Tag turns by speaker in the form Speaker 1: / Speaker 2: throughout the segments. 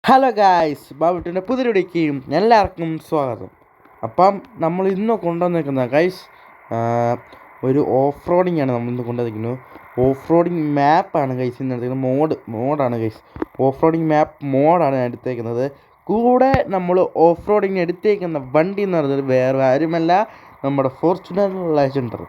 Speaker 1: Hello guys, ബാബുട്ടിൻ്റെ പുതിയൊരുടേക്ക് എല്ലാവർക്കും സ്വാഗതം. അപ്പം നമ്മൾ ഇന്ന് കൊണ്ടുവന്നിരിക്കുന്ന ഗൈസ് ഒരു ഓഫ് റോഡിങ് ആണ്. നമ്മൾ ഇന്ന് കൊണ്ടുവന്നിരിക്കുന്നത് ഓഫ് റോഡിങ് മാപ്പാണ് ഗൈസ്. ഇന്ന് എടുത്തിരിക്കുന്നത് മോഡാണ് ഗൈസ്. ഓഫ് റോഡിങ് മാപ്പ് മോഡാണ് ഞാൻ എടുത്തേക്കുന്നത്. കൂടെ നമ്മൾ ഓഫ് റോഡിങ് എടുത്തേക്കുന്ന വണ്ടി എന്ന് പറയുന്നത് വേറെ ആരുമല്ല, നമ്മുടെ ഫോർച്യൂണർ ലെജൻഡർ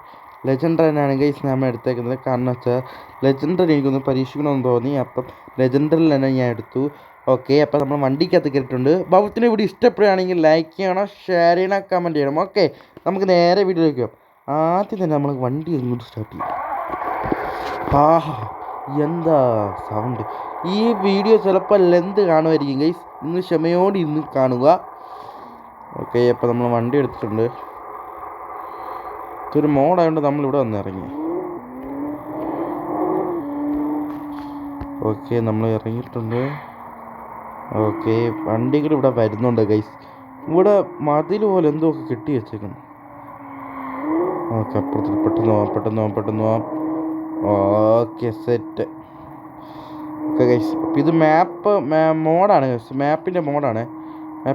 Speaker 1: തന്നെയാണ് ഗൈസ് നമ്മൾ എടുത്തേക്കുന്നത്. കാരണം വെച്ചാൽ ലെജൻഡർ എനിക്കൊന്ന് പരീക്ഷിക്കണമെന്ന് തോന്നി. അപ്പം ലെജൻഡറിൽ തന്നെ ഞാൻ എടുത്തു. ഓക്കെ, അപ്പോൾ നമ്മൾ വണ്ടിക്കകത്ത് കയറിയിട്ടുണ്ട്. ബാബുത്തിന് വീഡിയോ ഇഷ്ടപ്പെടുകയാണെങ്കിൽ ലൈക്ക് ചെയ്യണം, ഷെയർ ചെയ്യണം, കമൻറ്റ് ചെയ്യണം. ഓക്കെ, നമുക്ക് നേരെ വീഡിയോയിലേക്ക് പോകാം. ആദ്യം തന്നെ നമ്മൾ വണ്ടി ഇങ്ങോട്ട് സ്റ്റാർട്ട് ചെയ്യും. എന്താ സൗണ്ട്! ഈ വീഡിയോ ചിലപ്പോൾ ലെന്ത് കാണുമായിരിക്കും ഗൈസ്, നിങ്ങൾ ക്ഷമയോടെ ഇന്ന് കാണുക. ഓക്കെ, അപ്പോൾ നമ്മൾ വണ്ടി എടുത്തിട്ടുണ്ട്. ഇതൊരു മോഡായതുകൊണ്ട് നമ്മളിവിടെ വന്ന് ഇറങ്ങി. ഓക്കെ, നമ്മൾ ഇറങ്ങിയിട്ടുണ്ട്. ഓക്കെ, വണ്ടികൾ ഇവിടെ വരുന്നുണ്ട് ഗൈസ്. ഇവിടെ മതിൽ പോലെ എന്തോ ഒക്കെ കെട്ടി വെച്ചേക്കണം. ഓക്കെ, അപ്പുറത്ത് പെട്ടെന്ന് പോവാം. Okay, set. ഓക്കെ ഗൈസ്, അപ്പോൾ ഇത് മോഡാണ് ഗൈസ്. മാപ്പിൻ്റെ മോഡാണ് ഞാൻ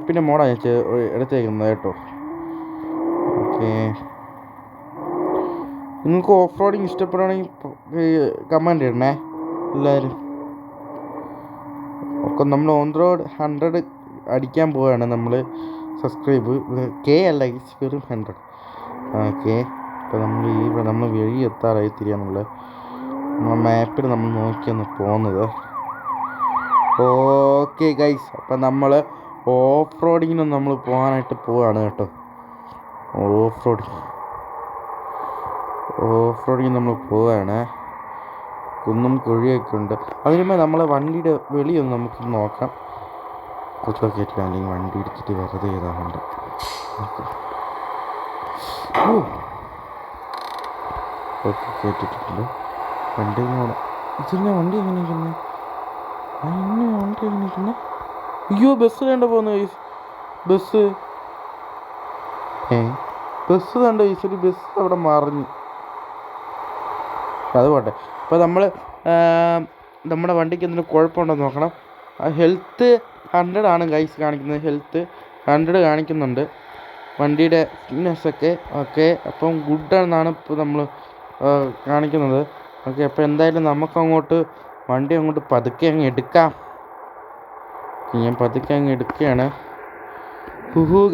Speaker 1: എടുത്തേക്കുന്നത് കേട്ടോ. ഓക്കെ, നിങ്ങൾക്ക് ഓഫ് റോഡിങ് ഇഷ്ടപ്പെടുകയാണെങ്കിൽ കമൻറ്റ് ഇടണേ എല്ലാവരും. ഒക്കെ നമ്മൾ ഓൺ റോഡ് 100 അടിക്കാൻ പോവുകയാണ്. നമ്മൾ സബ്സ്ക്രൈബ് അല്ല വെറും 100. ഓക്കെ, ഇപ്പോൾ നമ്മൾ വഴി എത്താറായി തിരിയാനുള്ളത്. നമ്മളെ മാപ്പിൽ നമ്മൾ നോക്കിയാണ് പോകുന്നത്. ഓക്കെ ഗൈസ്, അപ്പം നമ്മൾ ഓഫ് റോഡിങ്ങിന് നമ്മൾ പോകാനായിട്ട് പോവുകയാണ് കേട്ടോ. ഓഫ് റോഡിങ് നമ്മൾ പോവുകയാണ്. കുന്നും കുഴിയൊക്കെ ഉണ്ട്. അതിനുമ്പോൾ നമ്മളെ വണ്ടിയുടെ വെളിയൊന്ന് നമുക്ക് നോക്കാം. കുറച്ചൊക്കെ കേട്ടില്ല, അല്ലെങ്കിൽ വണ്ടി ഇടിച്ചിട്ട് വെറുതെ ചെയ്താറുണ്ട്. ഓക്കെ, കേട്ടിട്ടുണ്ട്. വണ്ടി വണ്ടി എങ്ങനെ ഇരിക്കുന്നത്? അയ്യോ, ബസ് കണ്ട പോകുന്ന ഗൈസ്. ബസ് കണ്ട ഗൈസ്. ഒരു ബസ് അവിടെ മറിഞ്ഞു. അത് പോട്ടെ. അപ്പോൾ നമ്മൾ നമ്മുടെ വണ്ടിക്ക് എന്തെങ്കിലും കുഴപ്പമുണ്ടോ നോക്കണം. ഹെൽത്ത് 100 ആണ് ഗൈസ് കാണിക്കുന്നത്. ഹെൽത്ത് 100 കാണിക്കുന്നുണ്ട് വണ്ടിയുടെ ഫിറ്റ്നസ്സൊക്കെ. ഓക്കെ, അപ്പം ഗുഡാണെന്നാണ് ഇപ്പോൾ നമ്മൾ കാണിക്കുന്നത്. ഓക്കെ, അപ്പോൾ എന്തായാലും നമുക്കങ്ങോട്ട് വണ്ടി അങ്ങോട്ട് പതുക്കെ അങ്ങ് എടുക്കാം. ഞാൻ പതുക്കെ അങ്ങ് എടുക്കുകയാണ്.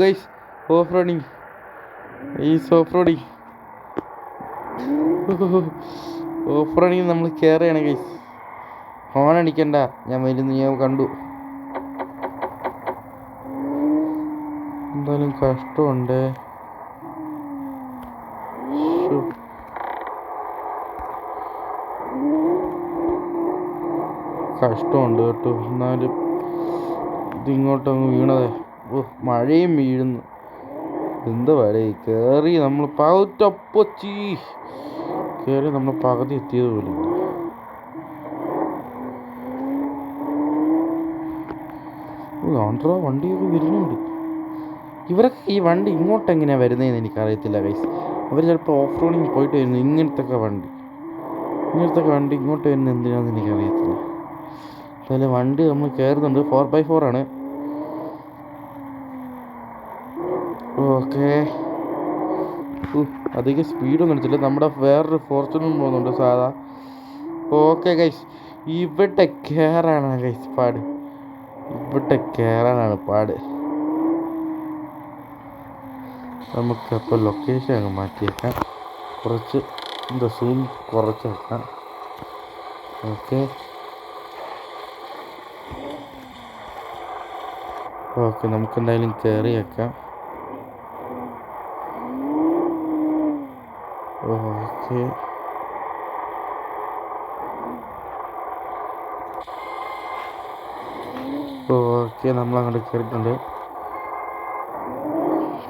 Speaker 1: ഗൈസ്, ഓഫ് റോഡിങ് നമ്മൾ കയറുകയാണ് ഗൈസ്. ഹോൺ അടിക്കണ്ട, ഞാൻ വരുന്നു, ഞാൻ കണ്ടു. എന്തായാലും കഷ്ടമുണ്ട്. കേട്ടോ. എന്നാലും ഇതിങ്ങോട്ടങ്ങ് വീണതേ. മഴയും വീഴുന്നു. എന്താ പറയുക, കയറി നമ്മൾ പകുതി എത്തിയത് പോലും. വണ്ടിയൊക്കെ വരുന്നുണ്ട്. ഇവരൊക്കെ ഈ വണ്ടി ഇങ്ങോട്ട് എങ്ങനെയാണ് വരുന്നതെന്ന് എനിക്കറിയത്തില്ല ഗൈസ്. അവർ ചിലപ്പോൾ ഓഫ് റോഡിങ് പോയിട്ട് വരുന്നു. ഇങ്ങനത്തെ വണ്ടി ഇങ്ങോട്ട് വരുന്നത് എന്തിനാണെന്ന് എനിക്കറിയത്തില്ല. അതുപോലെ വണ്ടി നമ്മൾ കയറുന്നുണ്ട്. 4x4 ആണ്. ഓക്കെ, അധികം സ്പീഡൊന്നും എടുത്തില്ല. നമ്മുടെ വേറൊരു ഫോർച്യൂണർ പോകുന്നുണ്ട് സാധാ. ഓക്കെ ഗൈസ്, ഇവിടെ കയറാനാണ് ഗൈസ് പാട്. നമുക്കപ്പോൾ ലൊക്കേഷൻ അങ്ങ് മാറ്റിയേക്കാം. കുറച്ച് സൂം കുറച്ച് വെക്കാം. ഓക്കെ, നമുക്കെന്തായാലും കയറി വെക്കാം. ഓക്കെ, നമ്മളങ്ങോട്ട് കയറിയിട്ടുണ്ട്.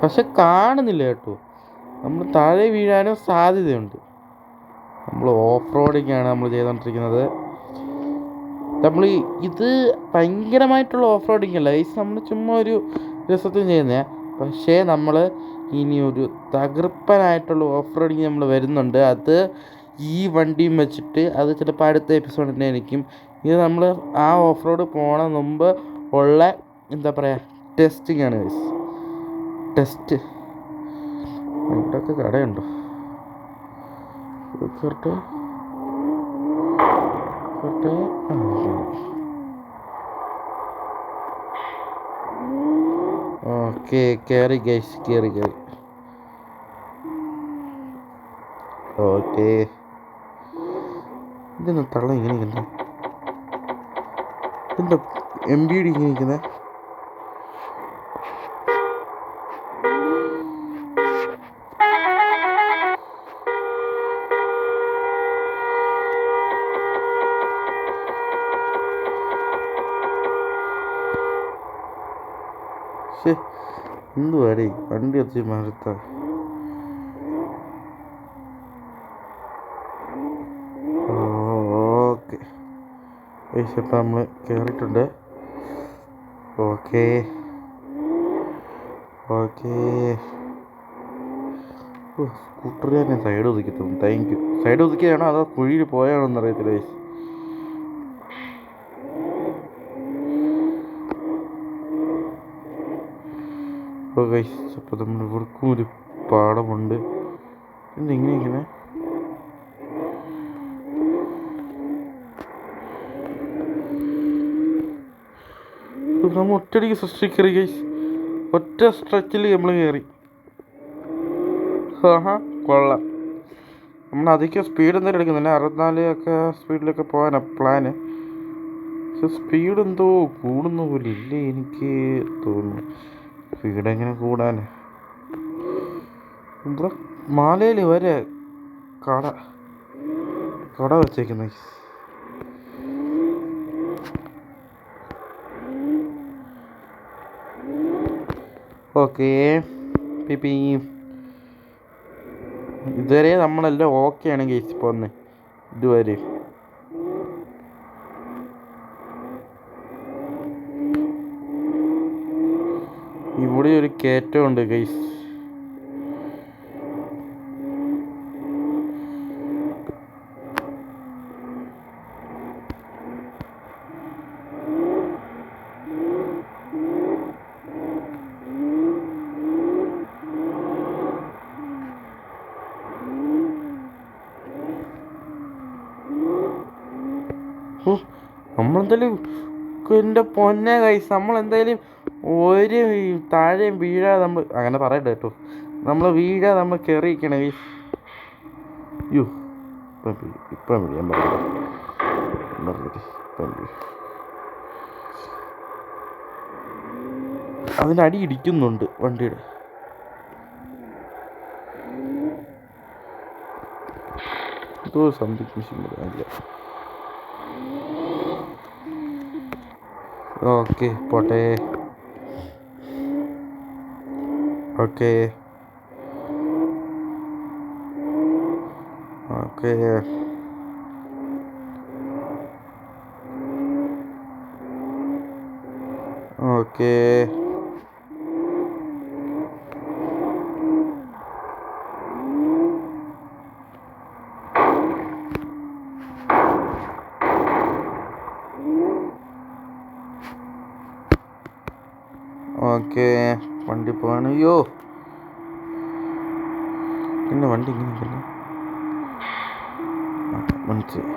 Speaker 1: പക്ഷെ കാണുന്നില്ല കേട്ടോ. നമ്മൾ താഴെ വീഴാനും സാധ്യതയുണ്ട്. നമ്മൾ ഓഫ് റോഡിങ്ങാണ് നമ്മൾ ചെയ്തുകൊണ്ടിരിക്കുന്നത്. ഇത് ഭയങ്കരമായിട്ടുള്ള ഓഫ് റോഡിങ് അല്ല, നമ്മൾ ചുമ്മാ ഒരു രസത്തിന് ചെയ്യുന്നത്. പക്ഷേ നമ്മൾ ഇനി ഒരു തകർപ്പനായിട്ടുള്ള ഓഫ് റോഡിങ് നമ്മൾ വരുന്നുണ്ട്. അത് ഈ വണ്ടിയും വെച്ചിട്ട്, അത് ചിലപ്പോൾ അടുത്ത എപ്പിസോഡിൻ്റെ ആയിരിക്കും. ഇത് നമ്മൾ ആ ഓഫ് റോഡ് പോണ മുമ്പ് ഉള്ള എന്താ പറയുക ടെസ്റ്റിംഗ് ആണ് ഗൈസ്. ടെസ്റ്റ് ഇവിടെയൊക്കെ കടയുണ്ടോ? കറക്റ്റ് ഓക്കെ കയറി ഗൈസ്, കയറി. ഓക്കെ ഇതെന്താ തള്ള ഇങ്ങനെ ഇരിക്കുന്നത്? എന്താ MBD ഇങ്ങനെ ഇരിക്കുന്നത്? എന്തുവാടേ വണ്ടി വെച്ച് മറുത്ത. ഓക്കെ ഇപ്പം നമ്മൾ കയറിയിട്ടുണ്ട്. ഓക്കെ സ്കൂട്ടർ ഞാൻ സൈഡ് ഒതുക്കി തന്നു. Thank you. സൈഡ് ഒതുക്കിയാണോ അതോ കുഴിയിൽ പോയാണോ എന്നറിയത്തില്ല ഗൈസ്. ഗൈസ് അപ്പോൾ നമ്മൾ ഇവർക്കും ഒരു പാടമുണ്ട്. ഇങ്ങനെ നമ്മൾ ഒറ്റയടിക്ക് സ്ട്രെച്ചിൽ കയറി ഗൈസ്. ഒറ്റ സ്ട്രെച്ചിൽ നമ്മൾ കയറി. കൊള്ളാം. നമ്മൾ അധികം സ്പീഡ് എന്തായാലും എടുക്കുന്നില്ല. 64 ഒക്കെ സ്പീഡിലൊക്കെ പോകാനാണ് പ്ലാന്. പക്ഷെ സ്പീഡ് എന്തോ കൂടുന്ന പോലെ ഇല്ലേ എനിക്ക് തോന്നുന്നു. സ്പീഡ് എങ്ങനെ കൂടാൻ? ഇവിടെ മാലയിൽ വരെ കട വെച്ചേക്കുന്ന. ഓക്കെ പിപ്പി ഇതുവരെ നമ്മളെല്ലാം ഓക്കെ ആണ് ഗൈസ്. ഇപ്പോൾ ഒന്ന് ഇതുവരെ ഇവിടെ ഒരു കയറ്റമുണ്ട് ഗൈസ്. നമ്മളെന്തായാലും എൻ്റെ പൊന്നെ ഗൈസ്, നമ്മളെന്തായാലും ഒരു താഴെയും വീഴാതെ നമ്മൾ അങ്ങനെ പറയട്ടെ കേട്ടോ. നമ്മൾ വീഴാതെ നമ്മൾ കയറിയിരിക്കണം ഗൈസ്. യോ ഇപ്പം വിളിയാൻ അതിനടി ഇടിക്കുന്നുണ്ട് വണ്ടിയുടെ. എന്തോ സംതിങ് മിസ്സിംഗ് ഇല്ല. ഓക്കെ പോട്ടെ. ഓക്കെ വണ്ടി പോവാണ്. അയ്യോ പിന്നെ വണ്ടി ഇങ്ങനെ ഇരിക്കുന്നു. മനസ്സിലായി.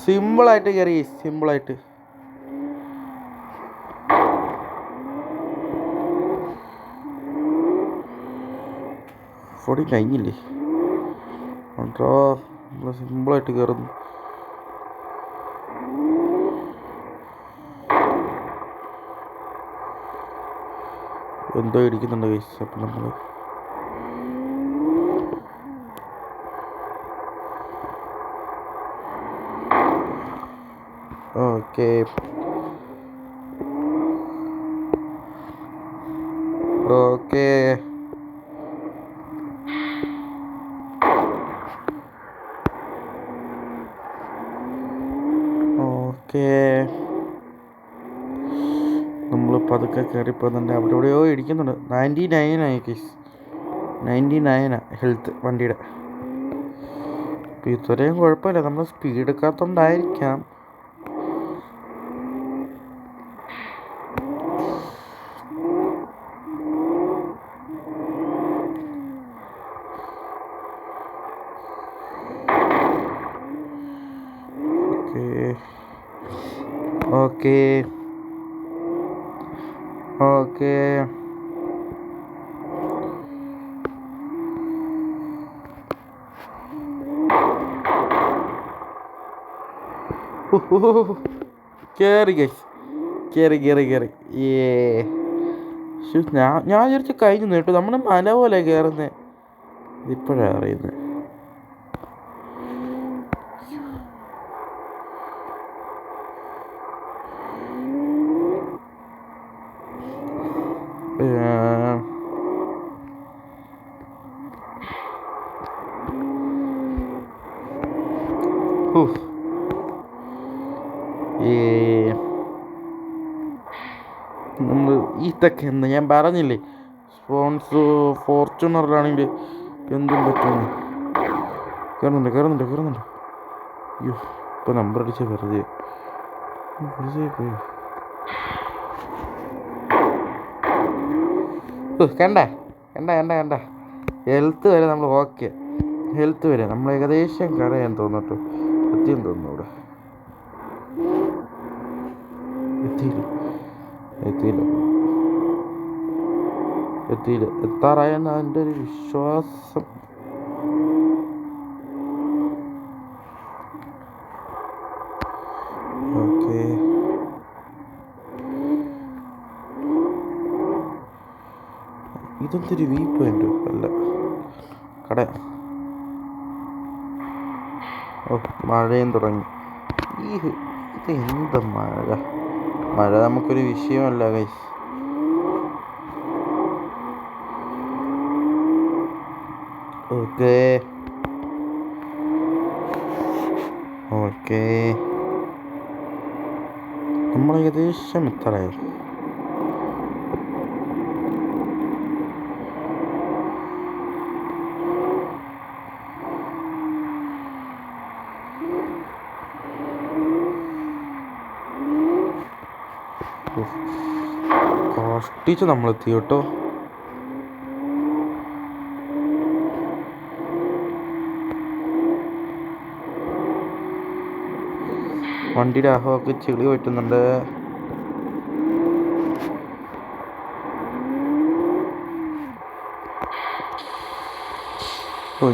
Speaker 1: സിമ്പിളായിട്ട് കയറി, സിമ്പിളായിട്ട്. ഫോടി കഴിഞ്ഞില്ലേ കേട്ടോ. നമ്മൾ സിമ്പിളായിട്ട് കയറുന്നു. എന്തോ ഇടിക്കുന്നുണ്ട് ഗൈസ്. അപ്പം നമ്മൾ ഓക്കെ നമ്മൾ പതുക്കെ കയറിപ്പോകുന്നുണ്ട്. അവിടെ എവിടെയോ ഇടിക്കുന്നുണ്ട്. 99 ആയി കേസ്. 99 ഹെൽത്ത് വണ്ടിയുടെ. ഇത്രയും കുഴപ്പമില്ല, നമ്മൾ സ്പീഡ് എടുക്കാത്തോണ്ടായിരിക്കാം. Okay okay. കയറി ഗൈസ്, കയറി കയറി കയറി. ഞാൻ വിചാരിച്ച കഴിഞ്ഞു കേട്ടോ. നമ്മൾ മല പോലെ കയറുന്നത് ഇപ്പോഴാണ് അറിയുന്നത്. നമ്മൾ ഇതൊക്കെ എന്താ ഞാൻ പറഞ്ഞില്ലേ, ഫോർച്യൂണറിലാണെങ്കിൽ എന്തും പറ്റുന്നു. കയറുന്നുണ്ട്. അയ്യോ, ഇപ്പം നമ്പർ അടിച്ച വെറുതെ പോയി. കണ്ട ഹെൽത്ത് വരെ നമ്മൾ ഓക്കെ. ഹെൽത്ത് വരെ നമ്മൾ ഏകദേശം കടയാൻ തോന്നട്ടോ. എത്തിയെന്ന് തോന്നുന്നു. ഇവിടെ എത്തിയില്ല. എത്താറായെന്ന് എൻ്റെ ഒരു വിശ്വാസം. ഓക്കെ, ഇതൊരു വ്യൂ പോയിന്റ് അല്ല, കട. ഓ, മഴയും തുടങ്ങി. ഇത് എന്താ മഴ നമുക്കൊരു വിഷയമല്ല ഗൈസ്. ഓക്കെ നമ്മൾ ഏകദേശം എത്രയായി? കഷ്ടിച്ച് നമ്മളെത്തി കേട്ടോ. വണ്ടിയുടെ അഹമൊക്കെ ചെളി പറ്റുന്നുണ്ട്.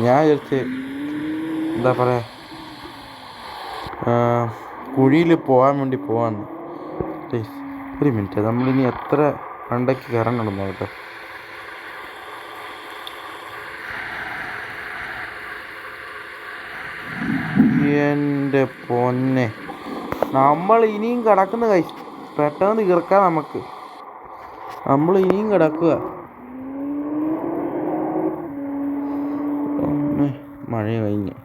Speaker 1: ഞാൻ വിചാരിച്ച് എന്താ പറയാ, കുഴിയിൽ പോകാൻ വേണ്ടി പോവാന്ന്. ഒരു മിനിറ്റ്, നമ്മളിനി എത്ര മണ്ടയ്ക്ക് കയറണം കേട്ടോ. എൻ്റെ പൊന്നെ, നമ്മൾ ഇനിയും കിടക്കുന്ന കഴിച്ചു. പെട്ടെന്ന് തീർക്കാം നമുക്ക്. നമ്മൾ ഇനിയും കിടക്കുക. മഴ കഴിഞ്ഞ്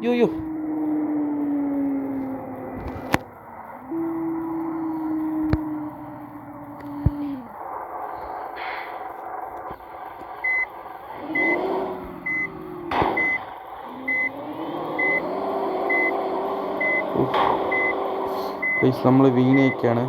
Speaker 1: യോ നമ്മൾ വീണയൊക്കെയാണ്.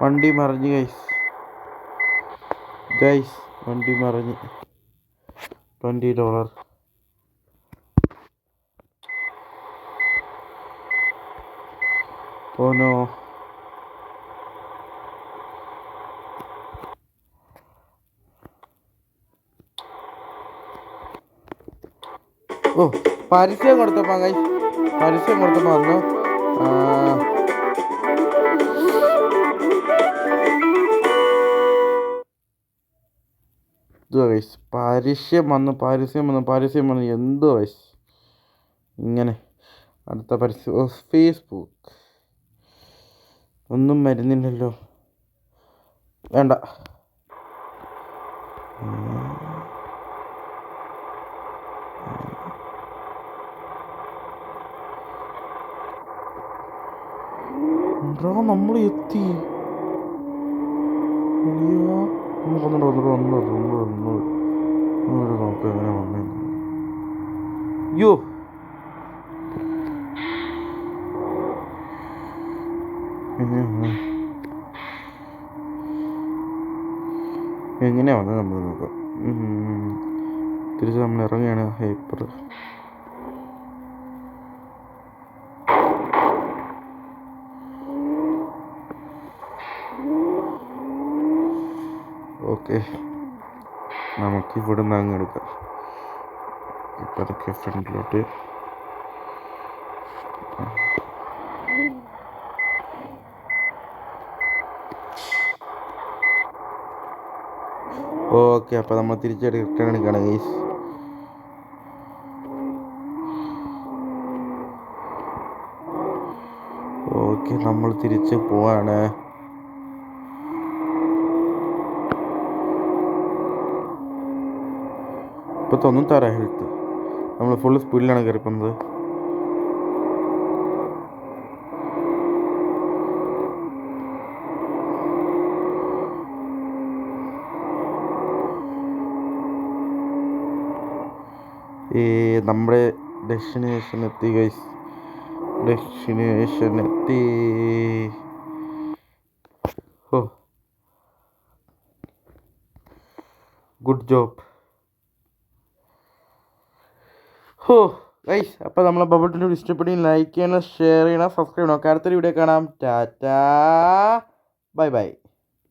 Speaker 1: വണ്ടി മറിഞ്ഞ് ഗൈസ് വണ്ടി മറിഞ്ഞ്. $20. Oh no. ഓ, പരസ്യം കൊടുത്തപ്പാ ഗൈസ്. പരസ്യം കൊടുത്തപ്പോൾ വന്നു. എന്തുവാ ഗൈസ്, പരസ്യം വന്നു എന്തോ ഗൈസ് ഇങ്ങനെ. അടുത്ത പരസ്യം ഫേസ്ബുക്ക്. ഒന്നും വരുന്നില്ലല്ലോ. വേണ്ട. നമ്മൾ എത്തി. നോക്കാം എങ്ങനെ വന്നേ. യോ എങ്ങനെയാ വന്നത് നമ്മൾ നോക്കാം. തിരിച്ച് നമ്മൾ ഇറങ്ങുകയാണ്. ഹൈപ്പർ ഓക്കെ, നമുക്ക് ഇവിടെ നിന്ന് അങ്ങ് എടുക്കാം. ഇപ്പം അതൊക്കെ ഫ്രണ്ടിലോട്ട്. ഓക്കെ, അപ്പോൾ നമ്മൾ തിരിച്ചെടുത്ത് റിട്ടേൺ എടുക്കുകയാണ് ഗൈസ്. ഓക്കെ, നമ്മൾ തിരിച്ച് പോവാണ്. ഇപ്പോൾ 96 ഹെൽത്ത്. നമ്മൾ ഫുൾ സ്പീഡിലാണ് കയറിപ്പോകുന്നത്. നമ്മുടെ ഡെസ്റ്റിനേഷൻ എത്തി ഗൈസ്. ഓ, ഗുഡ് ജോബ്. ഗൈസ്, അപ്പോൾ നമ്മളെ ബബിൾ ടിൻ്റെ ഇഷ്ടപ്പെടുകയും ലൈക്ക് ചെയ്യണം, ഷെയർ ചെയ്യണം, സബ്സ്ക്രൈബ് ചെയ്യണം. അടുത്തൊരു വീഡിയോ കാണാം. Tata, bye bye.